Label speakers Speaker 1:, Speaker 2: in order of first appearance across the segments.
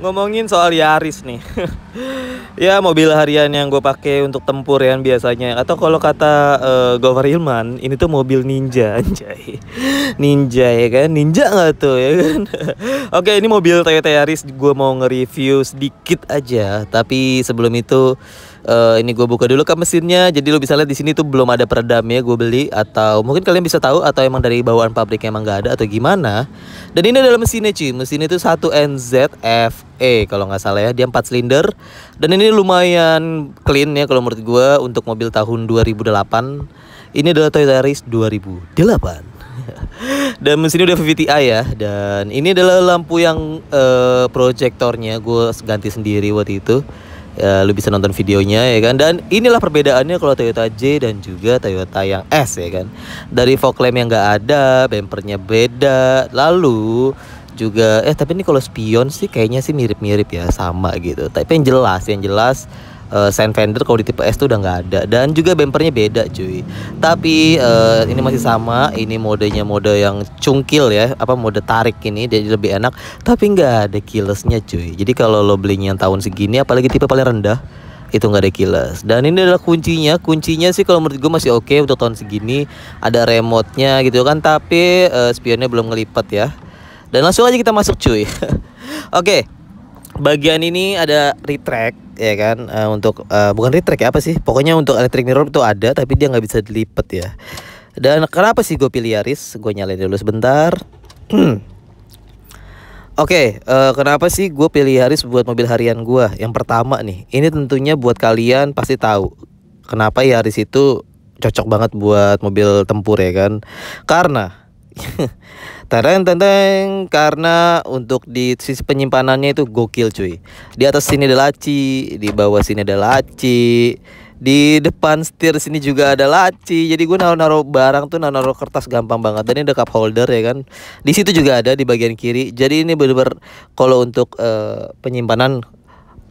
Speaker 1: Ngomongin soal Yaris nih. Ya, mobil harian yang gue pakai untuk tempur ya biasanya. Atau kalau kata Gofar Hilman, ini tuh mobil ninja, anjay. Ninja ya kan? Ninja nggak tuh ya kan? Oke, ini mobil Toyota Yaris. Gue mau nge-review sedikit aja. Tapi sebelum itu ini gue buka dulu ke mesinnya. Jadi lo bisa lihat di sini tuh belum ada peredamnya, gue beli. Atau mungkin kalian bisa tahu atau emang dari bawaan pabrik emang nggak ada atau gimana. Dan ini adalah mesinnya cuy. Mesin itu 1NZ FE kalau nggak salah ya. Dia 4 silinder. Dan ini lumayan clean ya kalau menurut gue untuk mobil tahun 2008. Ini adalah Toyota Yaris 2008. Dan mesin udah VVTi ya. Dan ini adalah lampu yang proyektornya gue ganti sendiri waktu itu. Ya, lu bisa nonton videonya ya kan. Dan inilah perbedaannya kalau Toyota J dan juga Toyota yang S ya kan. Dari fog lamp yang nggak ada, bempernya beda. Lalu juga tapi ini kalau spion sih kayaknya sih mirip-mirip ya, sama gitu. Tapi yang jelas sign fender kalau di tipe S tuh udah nggak ada. Dan juga bempernya beda cuy. Tapi ini masih sama. Ini modenya mode yang cungkil ya, apa mode tarik ini, jadi lebih enak. Tapi nggak ada keylessnya cuy. Jadi kalau lo belinya yang tahun segini, apalagi tipe paling rendah, itu nggak ada keyless. Dan ini adalah kuncinya sih kalau menurut gue masih oke untuk tahun segini. Ada remote-nya gitu kan. Tapi spionnya belum ngelipat ya. Dan langsung aja kita masuk cuy. Oke. Bagian ini ada retract ya kan, untuk bukan retract ya, apa sih, pokoknya untuk electric mirror itu ada, tapi dia nggak bisa dilipat ya. Dan kenapa sih gue pilih Yaris? Gue nyalain dulu sebentar. Oke, kenapa sih gue pilih Yaris buat mobil harian gue? Yang pertama nih, ini tentunya buat kalian pasti tahu kenapa Yaris itu cocok banget buat mobil tempur ya kan. Karena karena untuk di sisi penyimpanannya itu gokil cuy. Di atas sini ada laci, di bawah sini ada laci, di depan setir sini juga ada laci. Jadi gue naruh barang tuh, naruh kertas gampang banget. Dan ini ada cup holder ya kan. Di situ juga ada di bagian kiri. Jadi ini bener-bener kalau untuk penyimpanan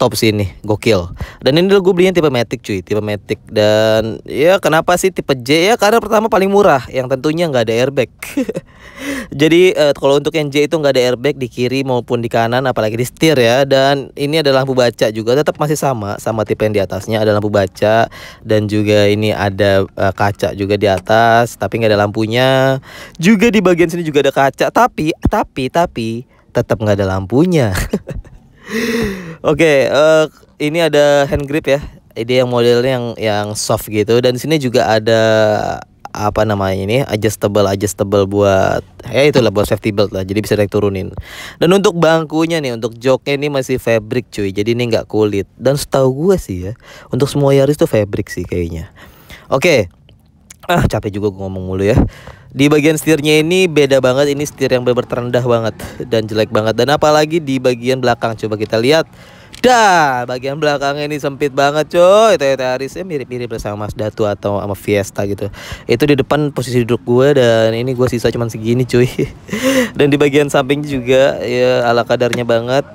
Speaker 1: top sini, gokil. Dan ini gue belinya tipe Matic cuy, tipe Matic. Dan ya kenapa sih tipe J ya? Karena pertama paling murah, yang tentunya nggak ada airbag. Jadi kalau untuk yang J itu nggak ada airbag di kiri maupun di kanan, apalagi di setir ya. Dan ini ada lampu baca juga, tetap masih sama tipe yang di atasnya, ada lampu baca. Dan juga ini ada kaca juga di atas, tapi nggak ada lampunya. Juga di bagian sini juga ada kaca, tapi tetap nggak ada lampunya. Oke, ini ada hand grip ya. Ini yang modelnya yang soft gitu. Dan di sini juga ada apa namanya ini, adjustable buat itulah buat safety belt lah. Jadi bisa naik turunin. Dan untuk bangkunya nih, untuk joknya ini masih fabric cuy. Jadi ini nggak kulit. Dan setahu gue sih ya, untuk semua Yaris tuh fabric sih kayaknya. Oke. Capek juga gue ngomong mulu ya. Di bagian setirnya ini beda banget. Ini setir yang benar-benar terendah banget dan jelek banget. Dan apalagi di bagian belakang, coba kita lihat. Dah, bagian belakangnya ini sempit banget coy. Toyota Yarisnya mirip-mirip sama Mazda atau sama Fiesta gitu. Itu di depan posisi duduk gue, dan ini gue sisa cuman segini cuy. Dan di bagian samping juga ya ala kadarnya banget.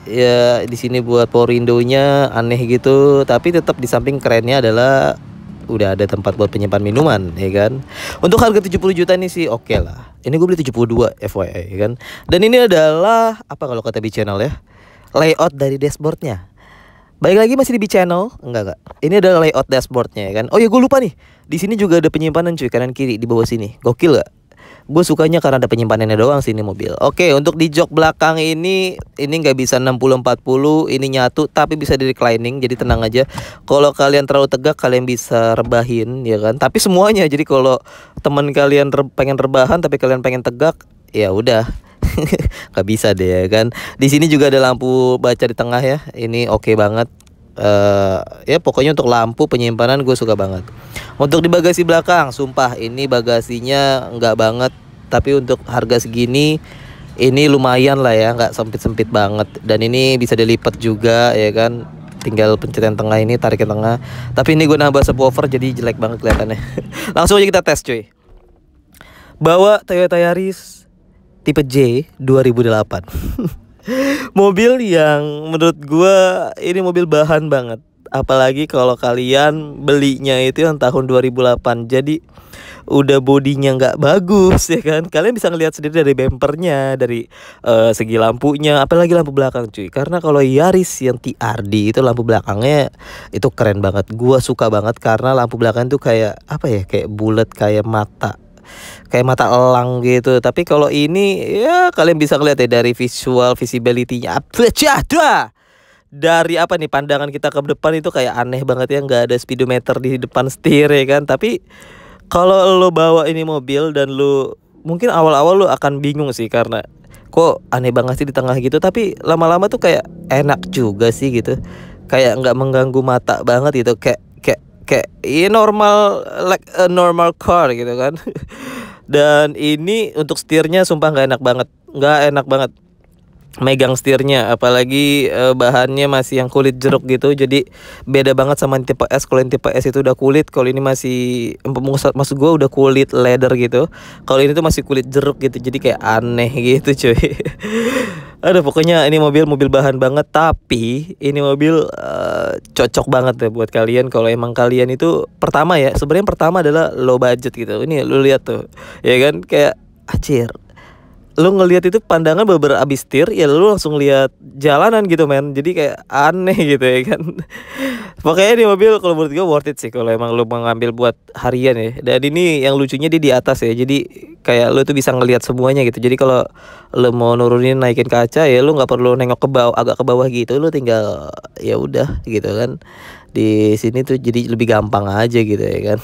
Speaker 1: Ya di sini buat power window-nya aneh gitu, tapi tetap di samping kerennya adalah udah ada tempat buat penyimpan minuman ya kan. Untuk harga 70 juta ini sih oke lah. Ini gue beli 72 FYI ya kan. Dan ini adalah apa kalau kata B-Channel ya, layout dari dashboardnya. Balik lagi masih di B-Channel, enggak. Ini adalah layout dashboardnya ya kan. Oh ya gue lupa nih, di sini juga ada penyimpanan cuy, kanan kiri di bawah sini. Gokil gak? Gue sukanya karena ada penyimpanannya doang sih ini mobil. Oke, untuk di jok belakang ini nggak bisa 60-40, ini nyatu tapi bisa di reclining. Jadi tenang aja. Kalau kalian terlalu tegak, kalian bisa rebahin ya kan. Tapi semuanya. Jadi kalau teman kalian pengen rebahan tapi kalian pengen tegak, ya udah. Gak bisa deh ya kan. Di sini juga ada lampu baca di tengah ya. Ini oke banget. Ya pokoknya untuk lampu penyimpanan gue suka banget. Untuk di bagasi belakang, sumpah ini bagasinya enggak banget, tapi untuk harga segini ini lumayan lah ya, nggak sempit-sempit banget. Dan ini bisa dilipat juga ya kan, tinggal pencet yang tengah ini, tarik yang tengah. Tapi ini gue nambah subwoofer jadi jelek banget kelihatannya. Langsung aja kita tes cuy. Bawa Toyota Yaris tipe J 2008. Mobil yang menurut gue ini mobil bahan banget. apalagi kalau kalian belinya itu yang tahun 2008. Jadi udah bodinya nggak bagus ya kan. Kalian bisa ngelihat sendiri dari bempernya, dari segi lampunya, apalagi lampu belakang cuy. Karena kalau Yaris yang TRD itu lampu belakangnya itu keren banget. Gua suka banget karena lampu belakang tuh kayak apa ya, kayak bulat, kayak mata elang gitu. Tapi kalau ini ya kalian bisa ngeliat ya dari visual visibility-nya. Dari apa nih, pandangan kita ke depan itu kayak aneh banget ya, nggak ada speedometer di depan setir ya kan. Tapi kalau lo bawa ini mobil dan lo mungkin awal-awal lo akan bingung sih karena kok aneh banget sih di tengah gitu. Tapi lama-lama tuh kayak enak juga sih gitu. Kayak nggak mengganggu mata banget gitu. Kayak ya normal, like a normal car gitu kan. Dan ini untuk setirnya sumpah nggak enak banget megang setirnya, apalagi bahannya masih yang kulit jeruk gitu. Jadi beda banget sama yang tipe S. Kalau yang tipe S itu udah kulit, kalau ini masih maksud gue udah kulit leather gitu. Kalau ini tuh masih kulit jeruk gitu, jadi kayak aneh gitu cuy. Aduh, pokoknya ini mobil bahan banget. Tapi ini mobil cocok banget ya buat kalian kalau emang kalian itu pertama ya. Sebenarnya pertama adalah low budget gitu. Ini lu lihat tuh ya kan, kayak acir, lu ngelihat itu pandangan beberapa abis setir ya, lu langsung lihat jalanan gitu men. Jadi kayak aneh gitu ya kan. Pokoknya ini mobil kalau menurut gue worth it sih kalau emang lu mau ngambil buat harian ya. Dan ini yang lucunya dia di atas ya, jadi kayak lu tuh bisa ngelihat semuanya gitu. Jadi kalau lu mau nurunin naikin kaca ya, lu nggak perlu nengok ke bawah, agak ke bawah gitu. Lu tinggal ya udah gitu kan. Di sini tuh jadi lebih gampang aja gitu ya kan.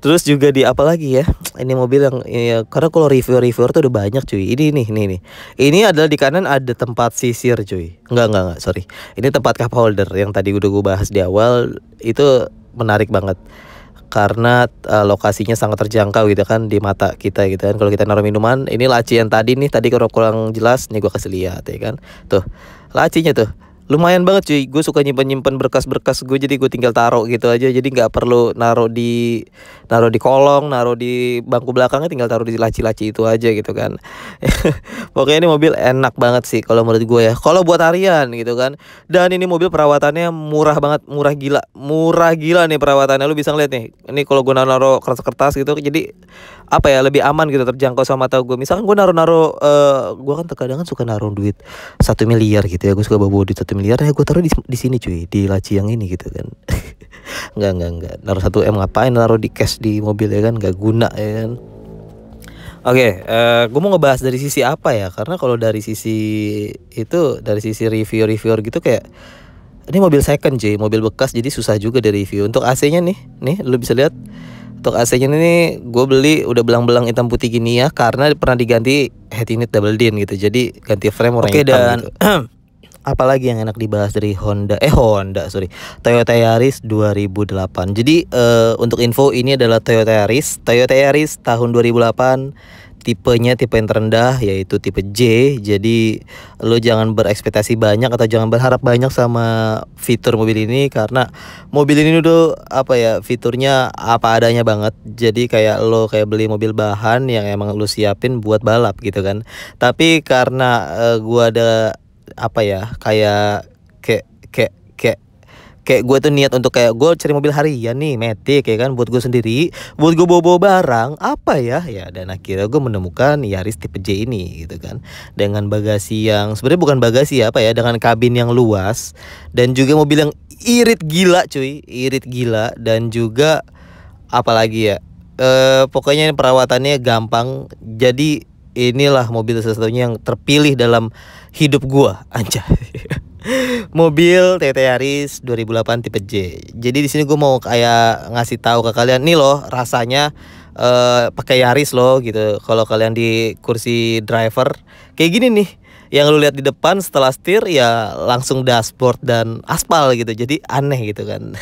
Speaker 1: Terus juga di apa lagi ya, ini mobil yang ya, karena kalau reviewer tuh udah banyak cuy. Ini adalah di kanan ada tempat sisir cuy. Enggak, sorry, ini tempat cup holder yang tadi udah gue bahas di awal. Itu menarik banget karena lokasinya sangat terjangkau gitu kan di mata kita gitu kan. Kalau kita naruh minuman, ini laci yang tadi kalau kurang jelas nih gue kasih lihat ya kan. Tuh lacinya tuh lumayan banget cuy. Gue suka nyimpen berkas-berkas gue, jadi gue tinggal taruh gitu aja. Jadi nggak perlu naruh di kolong, naruh di bangku belakangnya, tinggal taruh di laci-laci itu aja gitu kan. Pokoknya ini mobil enak banget sih kalau menurut gue ya, kalau buat harian gitu kan. Dan ini mobil perawatannya murah banget, murah gila nih perawatannya. Lu bisa ngeliat nih, ini kalau gue naruh kertas-kertas gitu, jadi apa ya, lebih aman gitu, terjangkau sama mata gue. Misalkan gue naruh gue kan terkadang suka naruh duit 1 miliar gitu ya, gue suka bawa duit 1 miliar ya, gue taruh di sini cuy, di laci yang ini gitu kan. Enggak naruh 1 M ngapain, naruh di cash di mobil ya kan, nggak guna ya kan. Oke, gue mau ngebahas dari sisi apa ya, karena kalau dari sisi itu, dari sisi reviewer gitu, kayak ini mobil second cuy, mobil bekas, jadi susah juga di review. Untuk AC-nya nih lu bisa lihat. Untuk AC-nya ini gue beli udah belang-belang hitam putih gini ya, karena pernah diganti head unit double din gitu. Jadi ganti frame warna hitam dan gitu. Apalagi yang enak dibahas dari Toyota Yaris 2008. Jadi untuk info, ini adalah Toyota Yaris tahun 2008. Tipenya tipe yang terendah, yaitu tipe J. Jadi lo jangan berekspektasi banyak atau jangan berharap banyak sama fitur mobil ini, karena mobil ini udah apa ya, fiturnya apa adanya banget. Jadi kayak lo kayak beli mobil bahan yang emang lo siapin buat balap gitu kan. Tapi karena gua ada apa ya, kayak gue tuh niat untuk kayak gue cari mobil harian nih, Matic ya kan, buat gue sendiri, buat gue bawa barang apa ya, dan akhirnya gue menemukan Yaris tipe J ini gitu kan, dengan bagasi yang sebenarnya bukan bagasi ya, apa ya, dengan kabin yang luas, dan juga mobil yang irit gila cuy, dan juga apalagi ya, pokoknya perawatannya gampang. Jadi inilah mobil satu-satunya yang terpilih dalam hidup gua, anjay. Mobil Toyota Yaris 2008 tipe J. Jadi di sini gue mau kayak ngasih tahu ke kalian nih loh, rasanya pakai Yaris loh gitu. Kalau kalian di kursi driver kayak gini nih, yang lu lihat di depan setelah setir ya langsung dashboard dan aspal gitu. Jadi aneh gitu kan.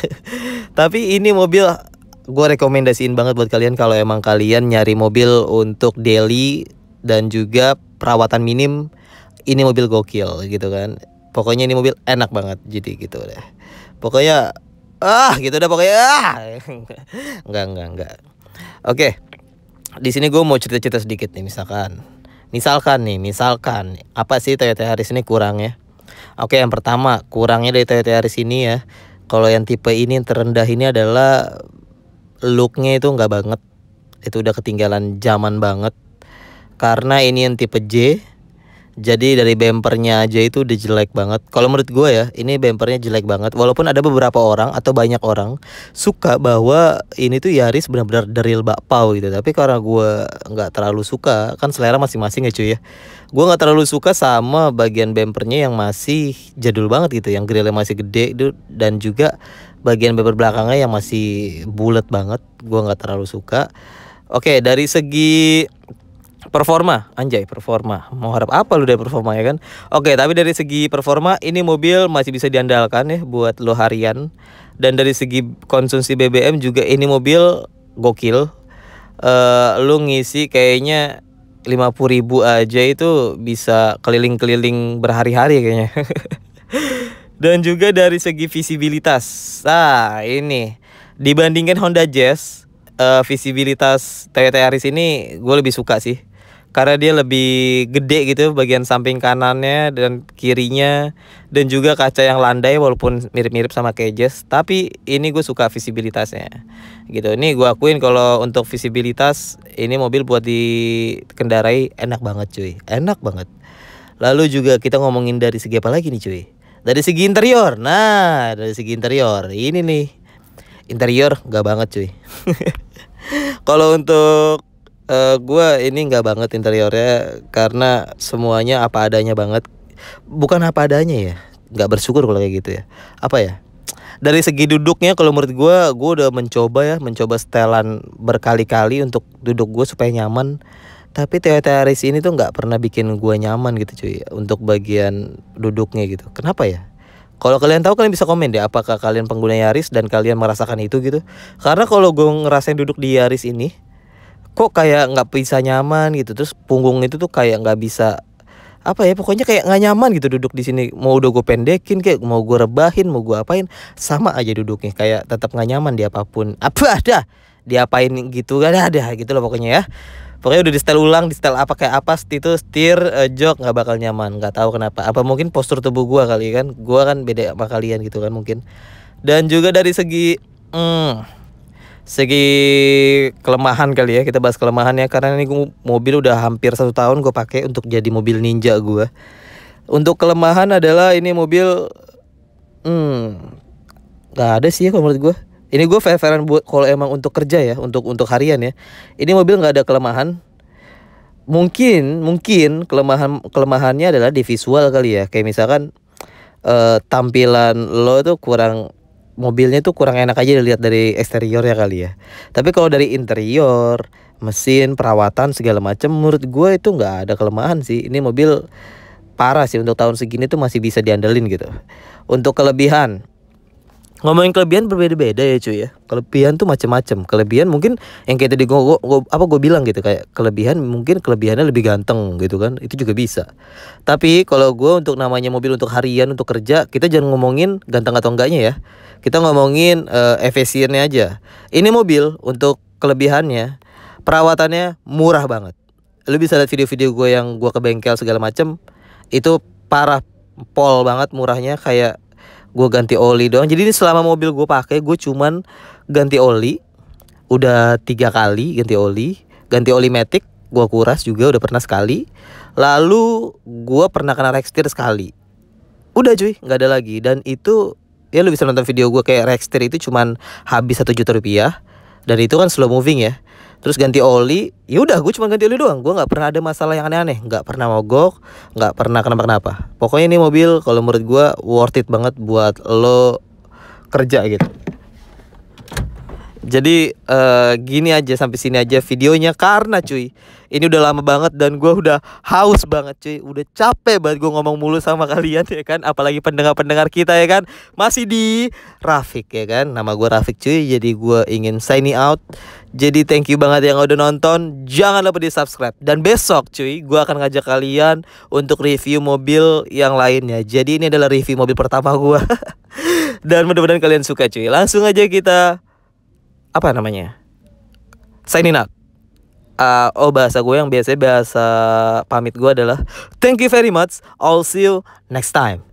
Speaker 1: Tapi ini mobil gue rekomendasiin banget buat kalian kalau emang kalian nyari mobil untuk daily dan juga perawatan minim. Ini mobil gokil gitu kan. Pokoknya ini mobil enak banget, jadi gitu deh. Pokoknya gitu dah pokoknya. Enggak. Oke. Di sini gue mau cerita-cerita sedikit nih, misalkan apa sih Toyota Yaris ini kurangnya? Oke, yang pertama kurangnya dari Toyota Yaris ini ya, Kalau yang tipe ini yang terendah ini adalah looknya itu nggak banget, itu udah ketinggalan zaman banget. Karena ini yang tipe J, jadi dari bempernya aja itu udah jelek banget. Kalau menurut gue ya, ini bempernya jelek banget. Walaupun ada beberapa orang atau banyak orang suka bahwa ini tuh Yaris benar-benar deril bakpao gitu. Tapi karena gue nggak terlalu suka, kan selera masing-masing ya cuy ya. Gue nggak terlalu suka sama bagian bempernya yang masih jadul banget gitu, yang grillnya masih gede itu, dan juga bagian bumper belakangnya yang masih bulat banget. Gue nggak terlalu suka. Oke, dari segi performa, anjay performa. Mau harap apa lu dari performa ya kan? Oke, tapi dari segi performa ini mobil masih bisa diandalkan ya buat lo harian. Dan dari segi konsumsi BBM juga ini mobil gokil. Lu ngisi kayaknya 50.000 aja itu bisa keliling-keliling berhari-hari kayaknya. Dan juga dari segi visibilitas. Nah, ini dibandingkan Honda Jazz, visibilitas Toyota Yaris ini gue lebih suka sih. Karena dia lebih gede gitu bagian samping kanannya dan kirinya, dan juga kaca yang landai walaupun mirip-mirip sama kayak Jazz, tapi ini gue suka visibilitasnya gitu. Ini gue akuin kalau untuk visibilitas ini mobil buat dikendarai enak banget cuy, enak banget. Lalu juga kita ngomongin dari segi apa lagi nih cuy? Dari segi interior. Nah, dari segi interior ini nih, interior nggak banget cuy. Kalau untuk gue ini nggak banget interiornya, karena semuanya apa adanya banget. Bukan apa adanya ya, nggak bersyukur kalau kayak gitu ya. Apa ya? Dari segi duduknya kalau menurut gue udah mencoba setelan berkali-kali untuk duduk gue supaya nyaman. Tapi Toyota Yaris ini tuh nggak pernah bikin gue nyaman gitu cuy, untuk bagian duduknya gitu. Kenapa ya? Kalau kalian tahu, kalian bisa komen deh, apakah kalian pengguna Yaris dan kalian merasakan itu gitu. Karena kalau gue ngerasain duduk di Yaris ini, kok kayak nggak bisa nyaman gitu. Terus punggung itu tuh kayak nggak bisa, apa ya, pokoknya kayak nggak nyaman gitu duduk di sini. Mau udah gue pendekin, kayak mau gue rebahin, mau gue apain, sama aja duduknya, kayak tetap nggak nyaman di apapun. Apa ada diapain gitu, gak ada gitu loh pokoknya ya. Pokoknya udah di setel ulang, di setel apa kayak apa, itu setir, jok, nggak bakal nyaman. Nggak tahu kenapa, apa mungkin postur tubuh gua kali kan, gua kan beda sama kalian gitu kan mungkin. Dan juga dari segi segi kelemahan kali ya, kita bahas kelemahannya. Karena ini mobil udah hampir 1 tahun gue pakai untuk jadi mobil ninja gue. Untuk kelemahan adalah ini mobil nggak ada sih ya kalau menurut gue. Ini gue fair-fairan buat kalau emang untuk kerja ya, untuk harian ya. Ini mobil nggak ada kelemahan. Mungkin kelemahannya adalah di visual kali ya. Kayak misalkan tampilan lo tuh kurang, mobilnya tuh kurang enak aja dilihat dari eksterior ya kali ya. Tapi kalau dari interior, mesin, perawatan segala macam, menurut gue itu nggak ada kelemahan sih. Ini mobil parah sih untuk tahun segini tuh masih bisa diandelin gitu. Untuk kelebihan, ngomongin kelebihan berbeda-beda ya cuy ya. Kelebihan tuh macam-macam. Kelebihan mungkin yang kayak tadi gue bilang gitu, kayak kelebihan mungkin kelebihannya lebih ganteng gitu kan, itu juga bisa. Tapi kalau gue untuk namanya mobil untuk harian, untuk kerja, kita jangan ngomongin ganteng atau enggaknya ya. Kita ngomongin efisiennya aja. Ini mobil untuk kelebihannya, perawatannya murah banget. Lu bisa lihat video-video gue yang gue ke bengkel segala macem, itu parah, pol banget murahnya. Kayak gue ganti oli doang. Jadi ini selama mobil gue pakai, gue cuman ganti oli udah 3 kali ganti oli. Ganti oli matic gue kuras juga udah pernah sekali. Lalu gue pernah kena rekstir sekali. Udah cuy, nggak ada lagi. Dan itu ya lu bisa nonton video gue, kayak rekstir itu cuman habis 1 juta rupiah. Dan itu kan slow moving ya. Terus ganti oli, ya udah gue cuma ganti oli doang. Gue nggak pernah ada masalah yang aneh-aneh, nggak pernah mogok, nggak pernah kenapa-kenapa. Pokoknya ini mobil kalau menurut gue worth it banget buat lo kerja gitu. Jadi gini aja, sampai sini aja videonya, karena cuy ini udah lama banget dan gue udah haus banget cuy. Udah capek banget gue ngomong mulu sama kalian ya kan. Apalagi pendengar-pendengar kita ya kan. Masih di Rafiq ya kan. Nama gue Rafiq cuy. Jadi gue ingin signing out. Jadi thank you banget yang udah nonton. Jangan lupa di subscribe. Dan besok cuy, gue akan ngajak kalian untuk review mobil yang lainnya. Jadi ini adalah review mobil pertama gue. Dan mudah-mudahan kalian suka cuy. Langsung aja kita, apa namanya, signing out. Bahasa gue yang biasanya bahasa pamit gue adalah thank you very much, I'll see you next time.